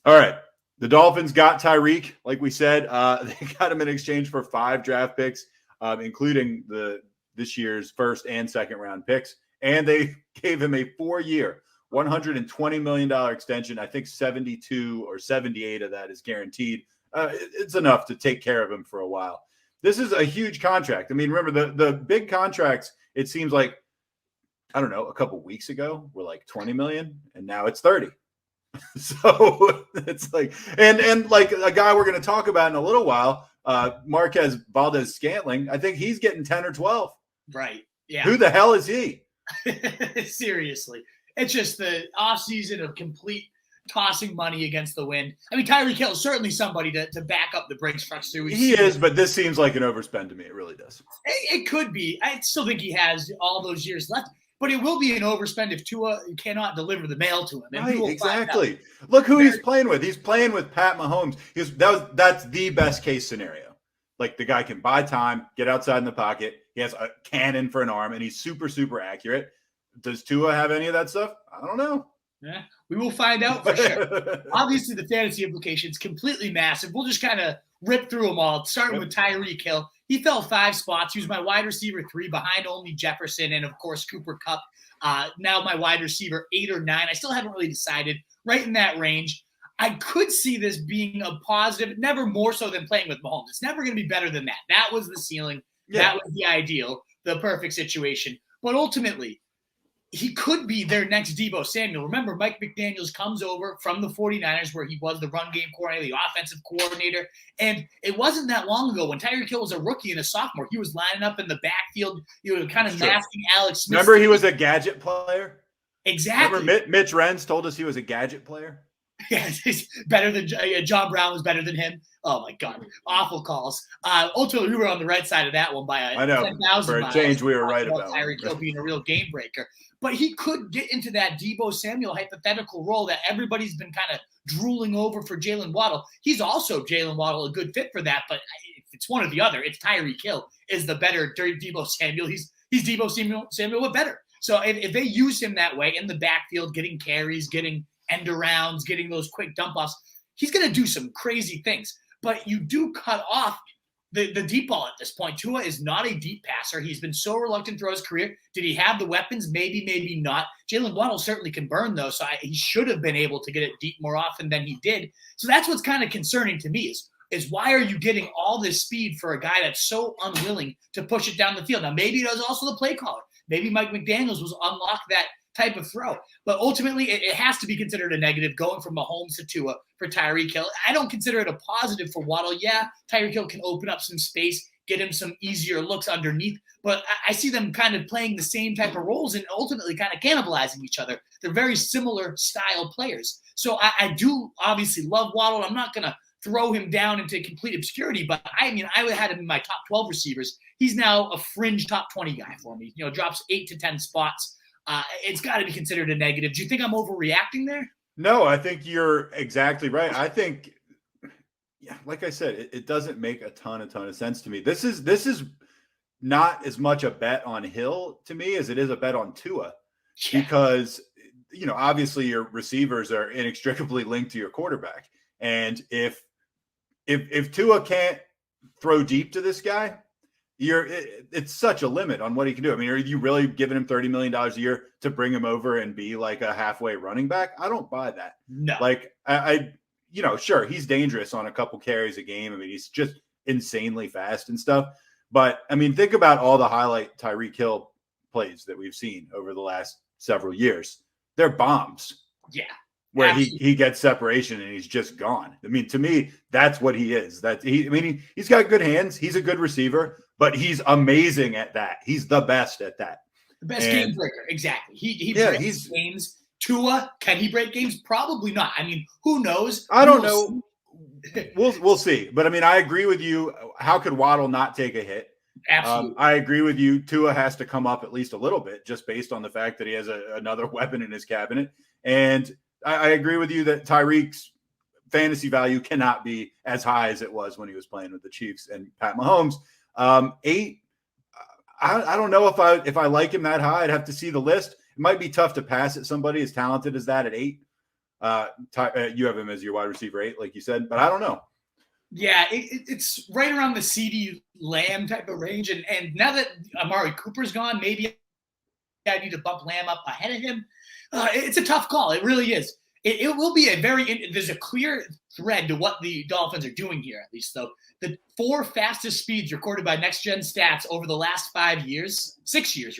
All right. The Dolphins got Tyreek, like we said. They got him in exchange for 5 draft picks, including this year's first and second round picks. And they gave him a 4-year, $120 million extension. I think 72 or 78 of that is guaranteed. It's enough to take care of him for a while. This is a huge contract. I mean, remember the big contracts, it seems like, I don't know, a couple weeks ago were like 20 million, and now it's 30. So it's like, and like a guy we're going to talk about in a little while, Marquez Valdes-Scantling, I think he's getting 10 or 12. Right. Yeah. Who the hell is he? Seriously. It's just the offseason of complete tossing money against the wind. I mean, Tyreek Hill is certainly somebody to back up the Brinks trucks through. He is, but this seems like an overspend to me. It really does. It could be. I still think he has all those years left. But it will be an overspend if Tua cannot deliver the mail to him. And right, exactly. Look who he's playing with. He's playing with Pat Mahomes. That's the best case scenario. Like, the guy can buy time, get outside in the pocket. He has a cannon for an arm, and he's super, super accurate. Does Tua have any of that stuff? I don't know. Yeah, we will find out for sure. Obviously, the fantasy implications completely massive. We'll just kind of rip through them all, starting with Tyreek Hill. He fell 5 spots. He was my wide receiver 3 behind only Jefferson and, of course, Cooper Kupp. Now my wide receiver 8 or 9. I still haven't really decided. Right in that range. I could see this being a positive, never more so than playing with Mahomes. It's never going to be better than that. That was the ceiling. Yeah. That was the ideal, the perfect situation. But ultimately, he could be their next Deebo Samuel. Remember, Mike McDaniels comes over from the 49ers where he was the run game coordinator, the offensive coordinator. And it wasn't that long ago when Tyreek Hill was a rookie and a sophomore. He was lining up in the backfield, kind of masking Alex Smith. Remember he was a gadget player? Exactly. Remember Mitch Renz told us he was a gadget player? Yeah, he's better than John Brown was better than him. Oh my God, awful calls. Ultimately, we were on the right side of that one by 10,000 miles. For a change, we were right about Tyreek Hill being a real game breaker. But he could get into that Deebo Samuel hypothetical role that everybody's been kind of drooling over for Jaylen Waddle. He's also, Jaylen Waddle, a good fit for that. But if it's one or the other, it's Tyreek Hill is the better Deebo Samuel. He's Deebo Samuel, but better. So if they use him that way in the backfield, getting carries, getting end arounds, getting those quick dump offs, he's going to do some crazy things. But you do cut off the deep ball at this point. Tua is not a deep passer. He's been so reluctant throughout his career. Did he have the weapons? Maybe, maybe not. Jaylen Waddle certainly can burn, though, so he should have been able to get it deep more often than he did. So that's what's kind of concerning to me is why are you getting all this speed for a guy that's so unwilling to push it down the field? Now, maybe it was also the play caller. Maybe Mike McDaniels was unlock that type of throw. But ultimately, it has to be considered a negative going from Mahomes to Tua for Tyreek Hill. I don't consider it a positive for Waddle. Yeah, Tyreek Hill can open up some space, get him some easier looks underneath. But I see them kind of playing the same type of roles and ultimately kind of cannibalizing each other. They're very similar style players. So I do obviously love Waddle. I'm not going to throw him down into complete obscurity, but I had him in my top 12 receivers. He's now a fringe top 20 guy for me. Drops 8 to 10 spots. It's got to be considered a negative. Do you think I'm overreacting there? No, I think you're exactly right. I think, yeah, like I said, it doesn't make a ton of sense to me. This is not as much a bet on Hill to me as it is a bet on Tua, because obviously your receivers are inextricably linked to your quarterback, and if Tua can't throw deep to this guy, it's such a limit on what he can do. I mean, are you really giving him $30 million a year to bring him over and be like a halfway running back? I don't buy that. No. Like sure, he's dangerous on a couple carries a game. I mean, he's just insanely fast and stuff. But I mean, think about all the highlight Tyreek Hill plays that we've seen over the last several years. They're bombs. Yeah. Where he gets separation and he's just gone. I mean, to me, that's what he is. He's got good hands. He's a good receiver, but he's amazing at that. He's the best at that. The best game breaker. Exactly. He breaks games. Tua, can he break games? Probably not. I mean, who knows? I don't know. We'll see. But I mean, I agree with you. How could Waddle not take a hit? Absolutely. I agree with you. Tua has to come up at least a little bit, just based on the fact that he has another weapon in his cabinet. And I agree with you that Tyreek's fantasy value cannot be as high as it was when he was playing with the Chiefs and Pat Mahomes. 8, I don't know if I like him that high. I'd have to see the list. It might be tough to pass at somebody as talented as that at 8. You have him as your wide receiver 8, like you said, but I don't know. Yeah, it's right around the CeeDee Lamb type of range. And now that Amari Cooper's gone, maybe I need to bump Lamb up ahead of him. It's a tough call. It really is. It will be there's a clear thread to what the Dolphins are doing here, at least, though. The 4 fastest speeds recorded by Next Gen Stats over the last 6 years,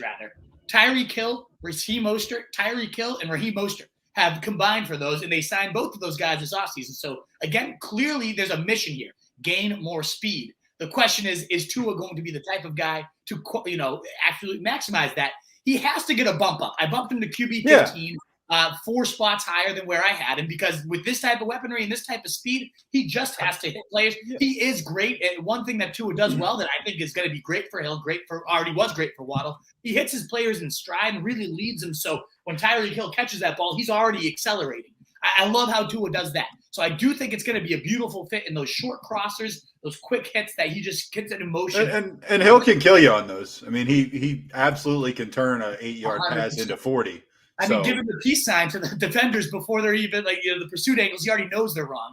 Tyreek Hill, Raheem Mostert, Tyreek Hill, and Raheem Mostert have combined for those, and they signed both of those guys this offseason. So, again, clearly there's a mission here. Gain more speed. The question is Tua going to be the type of guy to, actually maximize that? He has to get a bump up. I bumped him to QB 15, 4 spots higher than where I had him, because with this type of weaponry and this type of speed, he just has to hit players. Yeah. He is great. And one thing that Tua does well that I think is going to be great for Hill, already was great for Waddle, he hits his players in stride and really leads them. So when Tyreek Hill catches that ball, he's already accelerating. I love how Tua does that. So I do think it's going to be a beautiful fit in those short crossers, those quick hits that he just gets it in motion. And Hill can kill you on those. I mean, he absolutely can turn an 8-yard 100%. Pass into 40. I mean, give him the peace sign to the defenders before they're even the pursuit angles. He already knows they're wrong.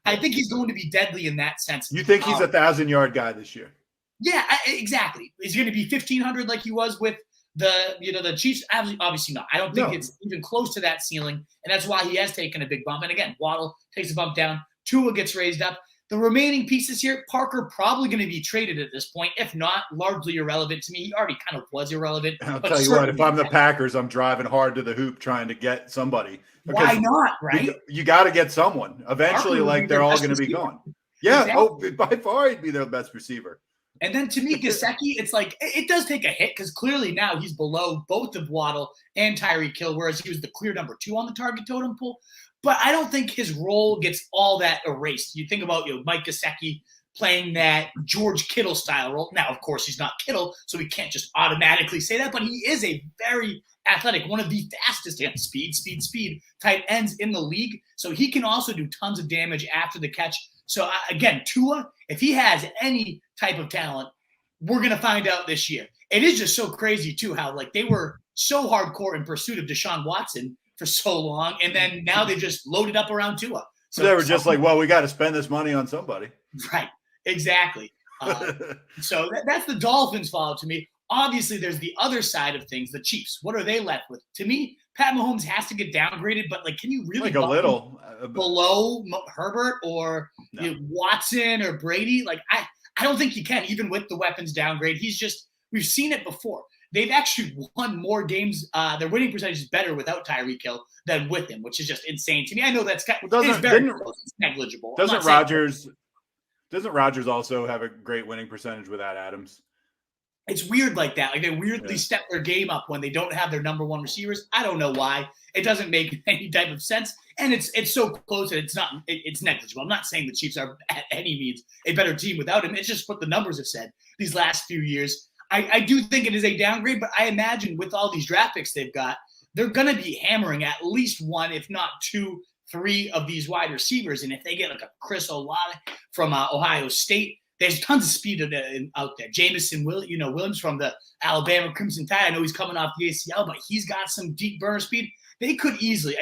I think he's going to be deadly in that sense. You think he's a 1,000-yard guy this year? Yeah, exactly. Is he going to be 1,500 like he was with the Chiefs? Obviously not. I don't think it's even close to that ceiling, and that's why he has taken a big bump. And again, Waddle takes a bump down. Tua gets raised up. The remaining pieces here, Parker probably going to be traded at this point, if not largely irrelevant to me. He already kind of was irrelevant. I'll tell you what, if I'm the Packers, I'm driving hard to the hoop trying to get somebody. Why not, right? You got to get someone. Eventually, they're all going to be gone. Yeah, exactly. By far, he'd be their best receiver. And then to me, Gesicki, it's like it does take a hit because clearly now he's below both of Waddle and Tyreek Hill, whereas he was the clear number 2 on the target totem pole. But I don't think his role gets all that erased. You think about Mike Gesicki playing that George Kittle style role. Now, of course, he's not Kittle, so we can't just automatically say that. But he is a very athletic, one of the fastest and speed tight ends in the league. So he can also do tons of damage after the catch. So again, Tua, if he has any type of talent, we're going to find out this year. It is just so crazy too how they were so hardcore in pursuit of Deshaun Watson for so long, and then now they just loaded up around Tua. So they were just we got to spend this money on somebody. Right, exactly. So that's the Dolphins' follow to me. Obviously, there's the other side of things, the Chiefs. What are they left with? To me, Pat Mahomes has to get downgraded, but can you really a little below Herbert or Watson or Brady? I don't think you can, even with the weapons downgrade. We've seen it before. They've actually won more games. Their winning percentage is better without Tyreek Hill than with him, which is just insane to me. I know that's it's negligible. Doesn't Rodgers also have a great winning percentage without Adams? It's weird like that. They weirdly step their game up when they don't have their number 1 receivers. I don't know why. It doesn't make any type of sense. And it's so close that it's negligible. I'm not saying the Chiefs are at any means a better team without him. It's just what the numbers have said these last few years. I do think it is a downgrade, but I imagine with all these draft picks they've got, they're going to be hammering at least 1, if not 2, 3 of these wide receivers. And if they get a Chris Olave from Ohio State, there's tons of speed out there. Jamison Williams from the Alabama Crimson Tide. I know he's coming off the ACL, but he's got some deep burner speed. They could easily.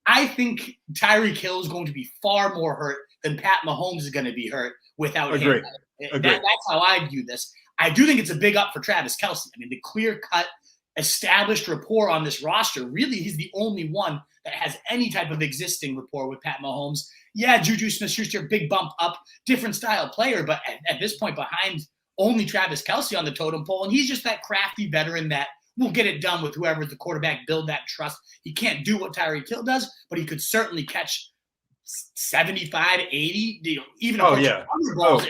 I think Tyreek Hill is going to be far more hurt than Pat Mahomes is going to be hurt without him. That's how I view this. I do think it's a big up for Travis Kelce. I mean, the clear-cut, established rapport on this roster, really he's the only one that has any type of existing rapport with Pat Mahomes. Yeah, Juju Smith-Schuster, big bump up, different style player, but at this point behind only Travis Kelce on the totem pole, and he's just that crafty veteran that will get it done with whoever's the quarterback, build that trust. He can't do what Tyreek Hill does, but he could certainly catch 75, 80, even balls.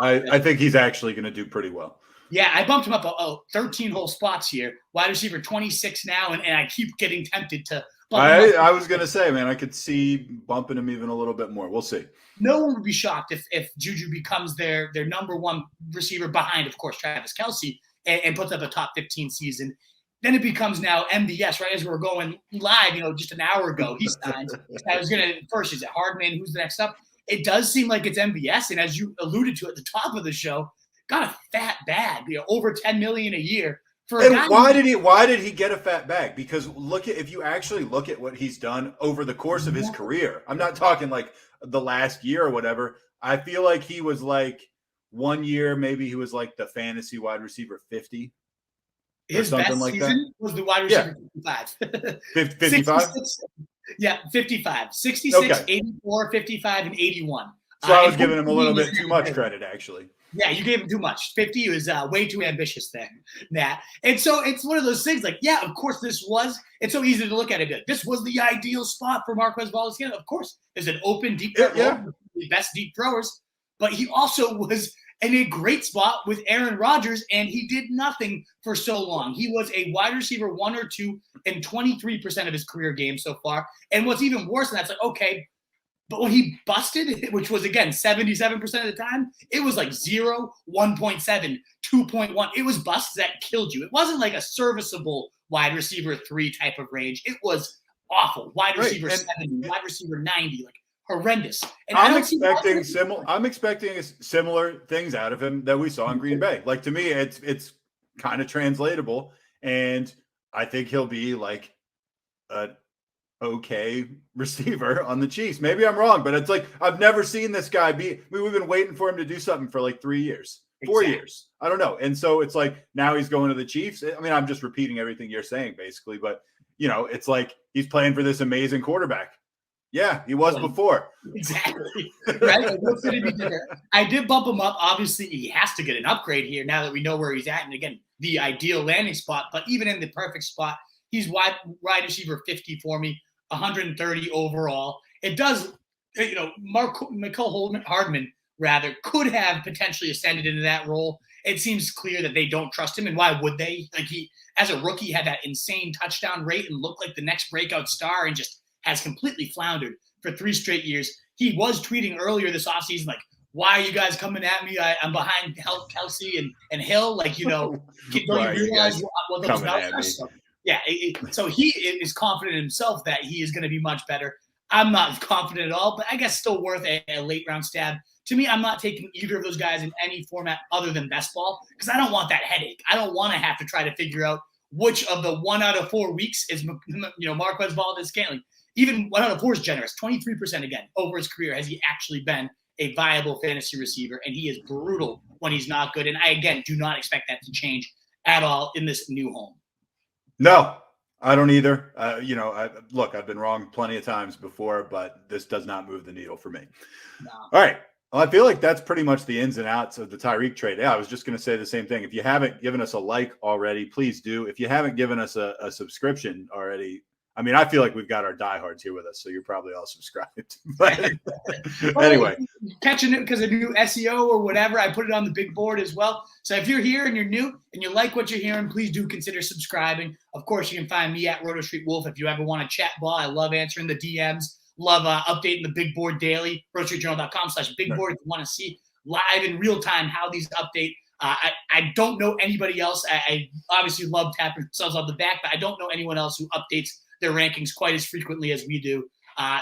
I think he's actually going to do pretty well. Yeah, I bumped him up 13 whole spots here. Wide receiver 26 now, and I keep getting tempted to bump him up. I was going to say, man, I could see bumping him even a little bit more. We'll see. No one would be shocked if Juju becomes their number 1 receiver behind, of course, Travis Kelce, and puts up a top 15 season. Then it becomes now MVS, right? As we were going live, just an hour ago, he signed. I was going to first, is it Hardman? Who's the next up? It does seem like it's MVS. And as you alluded to at the top of the show, got a fat bag, over $10 million a year For a And guy why did he get a fat bag? Because if you actually look at what he's done over the course of his career, I'm not talking like the last year or whatever. I feel like he was like 1 year, maybe he was like the fantasy wide receiver 50 or his something best like that. season was the wide receiver 55. 55? 55. 66, Okay. 84, 55, and 81. So I was And giving him a little bit too much better. credit, actually. Yeah, you gave him too much. 50 was way too ambitious then. Nah. And so it's one of those things like, yeah, of course it's so easy to look at it. This was the ideal spot for Marquez Valdes-Scantling. Of course, there's an open deep threat role, the best deep throwers, but he also was in a great spot with Aaron Rodgers, and he did nothing for so long. He was a wide receiver 1 or 2 in 23% of his career games so far. And what's even worse than that's like, okay, but when he busted, which was, again, 77% of the time, it was like 0, 1.7, 2.1. It was busts that killed you. It wasn't like a serviceable wide receiver 3 type of range. It was awful. Wide receiver 70, wide receiver 90, like horrendous. And I'm expecting similar things out of him that we saw in Green Bay. Like, to me, it's kind of translatable. And I think he'll be like a okay receiver on the Chiefs. Maybe I'm wrong, but it's like I've never seen this guy we've been waiting for him to do something for like 3 years, 4 years. I don't know. And so it's like now he's going to the Chiefs. I mean, I'm just repeating everything you're saying basically, but it's like he's playing for this amazing quarterback. Yeah, he was before. Exactly. Right? Like, what's going to be different? I did bump him up. Obviously, he has to get an upgrade here now that we know where he's at. And again, the ideal landing spot, but even in the perfect spot, he's wide receiver 50 for me. 130 overall. It does, Mecole Hardman rather could have potentially ascended into that role. It seems clear that they don't trust him, and why would they? Like, he, as a rookie, had that insane touchdown rate and looked like the next breakout star, and just has completely floundered for 3 straight years. He was tweeting earlier this offseason, like, "Why are you guys coming at me? I'm behind Kelce and Hill. Like, don't you realize what those numbers are?" Yeah, so he is confident in himself that he is going to be much better. I'm not confident at all, but I guess still worth a late round stab. To me, I'm not taking either of those guys in any format other than best ball because I don't want that headache. I don't want to have to try to figure out which of the 1 out of 4 weeks is Marquez Valdes-Scantling. Even 1 out of 4 is generous. 23% again over his career has he actually been a viable fantasy receiver, and he is brutal when he's not good. And I, again, do not expect that to change at all in this new home. No, I don't either. I've been wrong plenty of times before, but this does not move the needle for me. No. All right. Well, I feel like that's pretty much the ins and outs of the Tyreek trade. Yeah, I was just going to say the same thing. If you haven't given us a like already, please do. If you haven't given us a subscription already, I mean, I feel like we've got our diehards here with us, so you're probably all subscribed. But anyway. Catching it because of new SEO or whatever, I put it on the big board as well. So if you're here and you're new and you like what you're hearing, please do consider subscribing. Of course, you can find me at Roto Street Wolf if you ever want to chat ball. I love answering the DMs. Love updating the big board daily. RotoStreetJournal.com/big board if you want to see live in real time how these update. I don't know anybody else. I obviously love tapping ourselves on the back, but I don't know anyone else who updates their rankings quite as frequently as we do.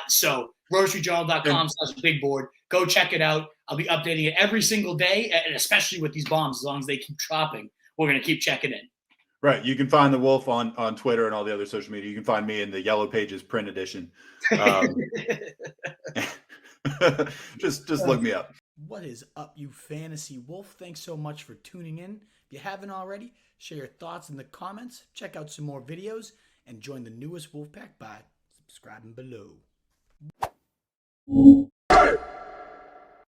So RotoStreetJournal.com/big board. Go check it out. I'll be updating it every single day, and especially with these bombs, as long as they keep dropping, we're going to keep checking in. Right. You can find the Wolf on Twitter and all the other social media. You can find me in the Yellow Pages print edition. Just look me up. What is up, you fantasy wolf? Thanks so much for tuning in. If you haven't already, share your thoughts in the comments, check out some more videos, and join the newest Wolfpack by subscribing below.